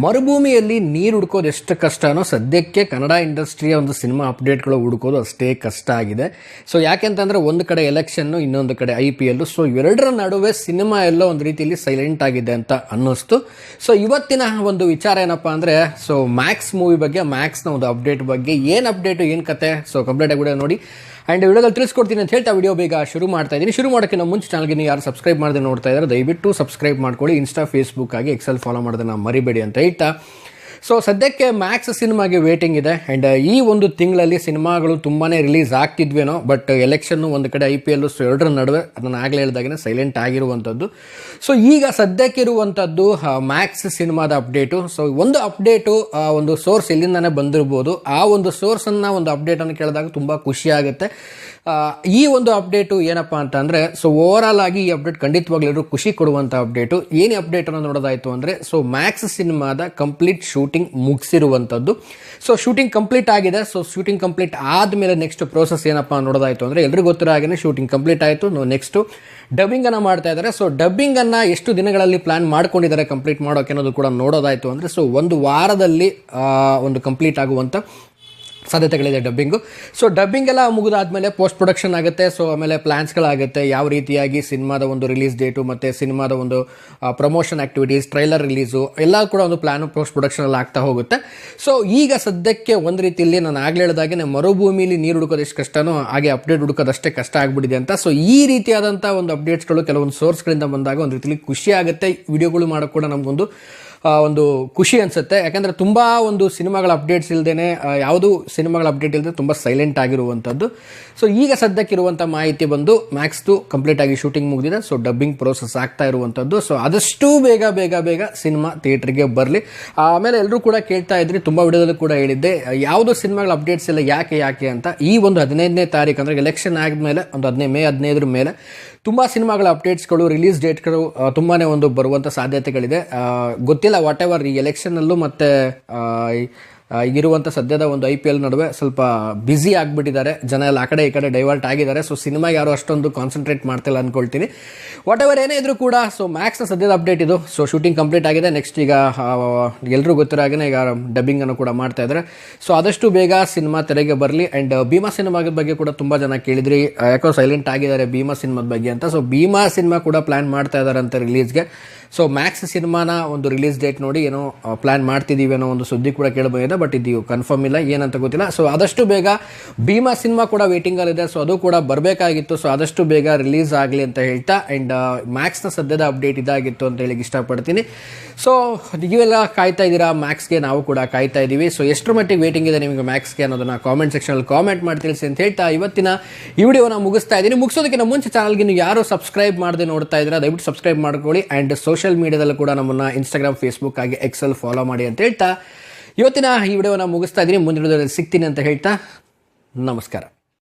ಮರುಭೂಮಿಯಲ್ಲಿ ನೀರು ಹುಡ್ಕೋದು ಎಷ್ಟು ಕಷ್ಟನೋ ಸದ್ಯಕ್ಕೆ ಕನ್ನಡ ಇಂಡಸ್ಟ್ರಿಯ ಒಂದು ಸಿನಿಮಾ ಅಪ್ಡೇಟ್ಗಳು ಹುಡುಕೋದು ಅಷ್ಟೇ ಕಷ್ಟ ಆಗಿದೆ. ಸೊ ಯಾಕೆಂತಂದರೆ ಒಂದು ಕಡೆ ಎಲೆಕ್ಷನ್ನು, ಇನ್ನೊಂದು ಕಡೆ IPL. ಸೊ ಇವೆರಡರ ನಡುವೆ ಸಿನಿಮಾ ಎಲ್ಲೋ ಒಂದು ರೀತಿಯಲ್ಲಿ ಸೈಲೆಂಟ್ ಆಗಿದೆ ಅಂತ ಅನ್ನಿಸ್ತು. ಸೊ ಇವತ್ತಿನ ಒಂದು ವಿಚಾರ ಏನಪ್ಪ ಅಂದರೆ, ಸೊ ಮ್ಯಾಕ್ಸ್ ಮೂವಿ ಬಗ್ಗೆ, ಮ್ಯಾಕ್ಸ್ನ ಒಂದು ಅಪ್ಡೇಟ್ ಬಗ್ಗೆ, ಏನು ಅಪ್ಡೇಟು ಏನು ಕತೆ, ಸೊ ಕಂಪ್ಲೀಟಾಗಿ ವಿಡಿಯೋ ನೋಡಿ ಆ್ಯಂಡ್ ವಿಡಿಯೋದಲ್ಲಿ ತಿಳಿಸ್ಕೊಡ್ತೀನಿ ಅಂತ ಹೇಳ್ತಾ ವಿಡಿಯೋ ಬೇಗ ಶುರು ಮಾಡ್ತಾ ಇದ್ದೀನಿ. ಶುರು ಮಾಡೋಕ್ಕಿಂತ ಮುಂಚೆ ಚಾನಲ್ಗೆ ನೀವು ಯಾರು ಸಬ್ಸ್ಕ್ರೈಬ್ ಮಾಡದೆ ನೋಡ್ತಾ ಇದ್ದಾರೆ ದಯವಿಟ್ಟು ಸಬ್ಸ್ಕ್ರೈಬ್ ಮಾಡ್ಕೊಳ್ಳಿ. ಇನ್ಸ್ಟಾ, ಫೇಸ್ಬುಕ್ ಆಗಿ ಎಕ್ಸೆಲ್ ಫಾಲೋ ಮಾಡೋದನ್ನ ಮರಿಬೇಡಿ ಅಂತ ಹೇಳ್ತಾ, ಸೊ ಸದ್ಯಕ್ಕೆ ಮ್ಯಾಕ್ಸ್ ಸಿನಿಮಾಗೆ ವೇಟಿಂಗ್ ಇದೆ. ಆ್ಯಂಡ್ ಈ ಒಂದು ತಿಂಗಳಲ್ಲಿ ಸಿನಿಮಾಗಳು ತುಂಬಾ ರಿಲೀಸ್ ಆಗ್ತಿದ್ವೇನೋ, ಬಟ್ ಎಲೆಕ್ಷನ್ನು ಒಂದು ಕಡೆ IPL, ಸೊ ಎರಡರ ನಡುವೆ ಅದನ್ನು ಆಗಲೇ ಹೇಳಿದಾಗೆ ಸೈಲೆಂಟ್ ಆಗಿರುವಂಥದ್ದು. ಸೊ ಈಗ ಸದ್ಯಕ್ಕಿರುವಂಥದ್ದು ಮ್ಯಾಕ್ಸ್ ಸಿನಿಮಾದ ಅಪ್ಡೇಟು. ಸೊ ಒಂದು ಅಪ್ಡೇಟು ಒಂದು ಸೋರ್ಸ್ ಎಲ್ಲಿಂದಾನೆ ಬಂದಿರ್ಬೋದು, ಆ ಒಂದು ಸೋರ್ಸನ್ನು ಒಂದು ಅಪ್ಡೇಟನ್ನು ಕೇಳಿದಾಗ ತುಂಬ ಖುಷಿ ಆಗುತ್ತೆ. ಈ ಒಂದು ಅಪ್ಡೇಟು ಏನಪ್ಪ ಅಂತ ಅಂದರೆ, ಸೊ ಓವರಾಲ್ ಆಗಿ ಈ ಅಪ್ಡೇಟ್ ಖಂಡಿತವಾಗ್ಲೂ ಖುಷಿ ಕೊಡುವಂಥ ಅಪ್ಡೇಟು. ಏನು ಅಪ್ಡೇಟನ್ನು ನೋಡೋದಾಯಿತು ಅಂದರೆ, ಸೊ ಮ್ಯಾಕ್ಸ್ ಸಿನಿಮಾದ ಕಂಪ್ಲೀಟ್ ಶೂಟಿಂಗ್ ಮುಗಿಸಿರುವಂಥದ್ದು. ಸೊ ಶೂಟಿಂಗ್ ಕಂಪ್ಲೀಟ್ ಆಗಿದೆ. ಸೊ ಶೂಟಿಂಗ್ ಕಂಪ್ಲೀಟ್ ಆದಮೇಲೆ ನೆಕ್ಸ್ಟ್ ಪ್ರೋಸೆಸ್ ಏನಪ್ಪ ನೋಡೋದಾಯಿತು ಅಂದರೆ, ಎಲ್ರಿಗೂ ಗೊತ್ತಿರೋ ಹಾಗೆ ಶೂಟಿಂಗ್ ಕಂಪ್ಲೀಟ್ ಆಯಿತು. ನೆಕ್ಸ್ಟು ಡಬ್ಬಿಂಗನ್ನು ಮಾಡ್ತಾ ಇದ್ದಾರೆ. ಸೊ ಡಬ್ಬಿಂಗನ್ನು ಎಷ್ಟು ದಿನಗಳಲ್ಲಿ ಪ್ಲಾನ್ ಮಾಡ್ಕೊಂಡಿದ್ದಾರೆ ಕಂಪ್ಲೀಟ್ ಮಾಡೋಕೆ ಅನ್ನೋದು ಕೂಡ ನೋಡೋದಾಯಿತು ಅಂದರೆ, ಸೊ ಒಂದು ವಾರದಲ್ಲಿ ಒಂದು ಕಂಪ್ಲೀಟ್ ಆಗುವಂಥ ಸಾಧ್ಯತೆಗಳಿದೆ ಡಬ್ಬಿಂಗು. ಸೊ ಡಬ್ಬಿಂಗ್ ಎಲ್ಲ ಮುಗಿದಾದ್ಮೇಲೆ ಪೋಸ್ಟ್ ಪ್ರೊಡಕ್ಷನ್ ಆಗುತ್ತೆ. ಸೊ ಆಮೇಲೆ ಪ್ಲಾನ್ಸ್ಗಳಾಗುತ್ತೆ, ಯಾವ ರೀತಿಯಾಗಿ ಸಿನಿಮಾದ ಒಂದು ರಿಲೀಸ್ ಡೇಟು ಮತ್ತು ಸಿನಿಮಾದ ಒಂದು ಪ್ರಮೋಷನ್ ಆ್ಯಕ್ಟಿವಿಟೀಸ್, ಟ್ರೈಲರ್ ರಿಲೀಸು ಎಲ್ಲ ಕೂಡ ಒಂದು ಪ್ಲಾನು ಪೋಸ್ಟ್ ಪ್ರೊಡಕ್ಷನಲ್ಲಿ ಆಗ್ತಾ ಹೋಗುತ್ತೆ. ಸೊ ಈಗ ಸದ್ಯಕ್ಕೆ ಒಂದು ರೀತಿಯಲ್ಲಿ ನಾನು ಆಗಲೇ ಹೇಳಿದಾಗೆ ಮರುಭೂಮಿಲಿ ನೀರು ಹುಡುಕೋದು ಎಷ್ಟು ಕಷ್ಟನೋ ಹಾಗೆ ಅಪ್ಡೇಟ್ ಹುಡುಕೋದಷ್ಟೇ ಕಷ್ಟ ಆಗಿಬಿಟ್ಟಿದೆ ಅಂತ. ಸೊ ಈ ರೀತಿಯಾದಂಥ ಒಂದು ಅಪ್ಡೇಟ್ಸ್ಗಳು ಕೆಲವೊಂದು ಸೋರ್ಸ್ಗಳಿಂದ ಬಂದಾಗ ಒಂದು ರೀತಿಯಲ್ಲಿ ಖುಷಿ ಆಗುತ್ತೆ. ವಿಡಿಯೋಗಳು ಮಾಡೋಕ್ಕೆ ಕೂಡ ನಮಗೊಂದು ಒಂದು ಖುಷಿ ಅನಿಸುತ್ತೆ. ಯಾಕಂದರೆ ತುಂಬ ಒಂದು ಸಿನಿಮಾಗಳ ಅಪ್ಡೇಟ್ಸ್ ಇಲ್ಲದೇ, ಯಾವುದೂ ಸಿನಿಮಾಗಳ ಅಪ್ಡೇಟ್ ಇಲ್ಲದೆ ತುಂಬ ಸೈಲೆಂಟ್ ಆಗಿರುವಂಥದ್ದು. ಸೊ ಈಗ ಸದ್ಯಕ್ಕಿರುವಂಥ ಮಾಹಿತಿ ಬಂದು ಮ್ಯಾಕ್ಸ್ದು ಕಂಪ್ಲೀಟಾಗಿ ಶೂಟಿಂಗ್ ಮುಗಿದಿದೆ. ಸೊ ಡಬ್ಬಿಂಗ್ ಪ್ರೋಸೆಸ್ ಆಗ್ತಾ ಇರುವಂಥದ್ದು. ಸೊ ಆದಷ್ಟು ಬೇಗ ಸಿನಿಮಾ ಥಿಯೇಟ್ರಿಗೆ ಬರಲಿ. ಆಮೇಲೆ ಎಲ್ಲರೂ ಕೂಡ ಕೇಳ್ತಾ ಇದ್ರಿ, ತುಂಬ ವಿಡಿಯೋದಲ್ಲೂ ಕೂಡ ಹೇಳಿದ್ದೆ, ಯಾವುದೋ ಸಿನಿಮಾಗಳ ಅಪ್ಡೇಟ್ಸ್ ಇಲ್ಲ ಯಾಕೆ ಅಂತ. ಈ ಒಂದು 15ನೇ ತಾರೀಕು ಅಂದರೆ ಎಲೆಕ್ಷನ್ ಆದಮೇಲೆ ಒಂದು ಮೇ 15 ಮೇಲೆ ತುಂಬ ಸಿನಿಮಾಗಳ ಅಪ್ಡೇಟ್ಸ್ಗಳು, ರಿಲೀಸ್ ಡೇಟ್ಗಳು ತುಂಬಾ ಒಂದು ಬರುವಂಥ ಸಾಧ್ಯತೆಗಳಿದೆ. ಗೊತ್ತಿಲ್ಲ, ವಾಟ್ ಎವರ್ ಈ ಎಲೆಕ್ಷನಲ್ಲೂ ಮತ್ತು ಈಗಿರುವಂಥ ಸದ್ಯದ ಒಂದು IPL ನಡುವೆ ಸ್ವಲ್ಪ ಬ್ಯುಸಿ ಆಗಿಬಿಟ್ಟಿದ್ದಾರೆ ಜನ, ಎಲ್ಲ ಆ ಕಡೆ ಈ ಕಡೆ ಡೈವರ್ಟ್ ಆಗಿದ್ದಾರೆ. ಸೊ ಸಿನಿಮಾಗೆ ಯಾರು ಅಷ್ಟೊಂದು ಕಾನ್ಸಂಟ್ರೇಟ್ ಮಾಡ್ತಿಲ್ಲ ಅಂದ್ಕೊಳ್ತೀನಿ. ವಾಟ್ ಎವರ್ ಏನೇ ಇದ್ರೂ ಕೂಡ, ಸೊ ಮ್ಯಾಕ್ಸ್ನ ಸದ್ಯದ ಅಪ್ಡೇಟ್ ಇದು. ಸೊ ಶೂಟಿಂಗ್ ಕಂಪ್ಲೀಟ್ ಆಗಿದೆ. ನೆಕ್ಸ್ಟ್ ಈಗ ಎಲ್ಲರೂ ಗೊತ್ತಿರೋ ಹಾಗೆ ಈಗ ಡಬ್ಬಿಂಗನ್ನು ಕೂಡ ಮಾಡ್ತಾ ಇದ್ದಾರೆ. ಸೊ ಆದಷ್ಟು ಬೇಗ ಸಿನಿಮಾ ತೆರೆಗೆ ಬರಲಿ. ಆ್ಯಂಡ್ ಭೀಮಾ ಸಿನಿಮಾದ ಬಗ್ಗೆ ಕೂಡ ತುಂಬ ಜನ ಕೇಳಿದ್ರಿ, ಯಾಕೋ ಸೈಲೆಂಟ್ ಆಗಿದ್ದಾರೆ ಭೀಮಾ ಸಿನಿಮಾದ ಬಗ್ಗೆ ಅಂತ. ಸೊ ಭೀಮಾ ಸಿನಿಮಾ ಕೂಡ ಪ್ಲ್ಯಾನ್ ಮಾಡ್ತಾ ಇದ್ದಾರೆ ಅಂತ ರಿಲೀಸ್ಗೆ. ಸೊ ಮ್ಯಾಕ್ಸ್ ಸಿನಿಮಾನ ಒಂದು ರಿಲೀಸ್ ಡೇಟ್ ನೋಡಿ ಏನೋ ಪ್ಲ್ಯಾನ್ ಮಾಡ್ತಿದ್ದೀವಿ ಅನ್ನೋ ಒಂದು ಸುದ್ದಿ ಕೂಡ ಕೇಳಬಹುದಿದೆ, ಬಟ್ ಇದು ಕನ್ಫರ್ಮ್ ಇಲ್ಲ, ಏನಂತ ಗೊತ್ತಿಲ್ಲ. ಸೊ ಆದಷ್ಟು ಬೇಗ ಭೀಮಾ ಸಿನಿಮಾ ಕೂಡ ವೇಟಿಂಗಲ್ಲಿದೆ. ಸೊ ಅದು ಕೂಡ ಬರಬೇಕಾಗಿತ್ತು. ಸೊ ಆದಷ್ಟು ಬೇಗ ರಿಲೀಸ್ ಆಗಲಿ ಅಂತ ಹೇಳ್ತಾ, ಆ್ಯಂಡ್ ಮ್ಯಾಕ್ಸ್ನ ಸದ್ಯದ ಅಪ್ಡೇಟ್ ಇದಾಗಿತ್ತು ಅಂತ ಹೇಳಿ ಇಷ್ಟಪಡ್ತೀನಿ. ಸೊ ನೀವೆಲ್ಲ ಕಾಯ್ತಾ ಇದ್ದೀರಾ ಮ್ಯಾಕ್ಸ್ಗೆ, ನಾವು ಕೂಡ ಕಾಯ್ತಾ ಇದ್ದೀವಿ. ಸೊ ಎಷ್ಟರ ಮಟ್ಟಿಗೆ ವೇಟಿಂಗ್ ಇದೆ ನಿಮಗೆ ಮ್ಯಾಕ್ಸ್ಗೆ ಅನ್ನೋದನ್ನ ಕಾಮೆಂಟ್ ಸೆಕ್ಷನಲ್ಲಿ ಕಾಮೆಂಟ್ ಮಾಡಿ ತಿಳಿಸಿ ಅಂತ ಹೇಳ್ತಾ ಇವತ್ತಿನ ಈ ವಿಡಿಯೋನ ಮುಗಿಸ್ತಾ ಇದ್ದೀನಿ. ಮುಗಿಸೋದಕ್ಕಿಂತ ಮುಂಚೆ ಚಾನಲ್ಗೆ ನೀವು ಯಾರು ಸಬ್ಸ್ಕ್ರೈಬ್ ಮಾಡದೆ ನೋಡ್ತಾ ಇದ್ದೀರಾ ದಯವಿಟ್ಟು ಸಬ್ಸ್ಕ್ರೈಬ್ ಮಾಡ್ಕೊಳ್ಳಿ. ಆ್ಯಂಡ್ ಸೋಷಿಯಲ್ ಮೀಡಿಯಾದಲ್ಲೂ ಕೂಡ ನಮ್ಮನ್ನು ಇನ್ಸ್ಟಾಗ್ರಾಮ್, ಫೇಸ್ಬುಕ್ ಆಗಿ ಎಕ್ಸೆಲ್ ಫಾಲೋ ಮಾಡಿ ಅಂತ ಹೇಳ್ತಾ ಇವತ್ತಿನ ಈ ವಿಡಿಯೋನ ಮುಗಿಸ್ತಾ ಇದ್ದೀನಿ. ಮುಂದಿನ ವಿಡಿಯೋದಲ್ಲಿ ಸಿಗ್ತೀನಿ ಅಂತ ಹೇಳ್ತಾ ನಮಸ್ಕಾರ.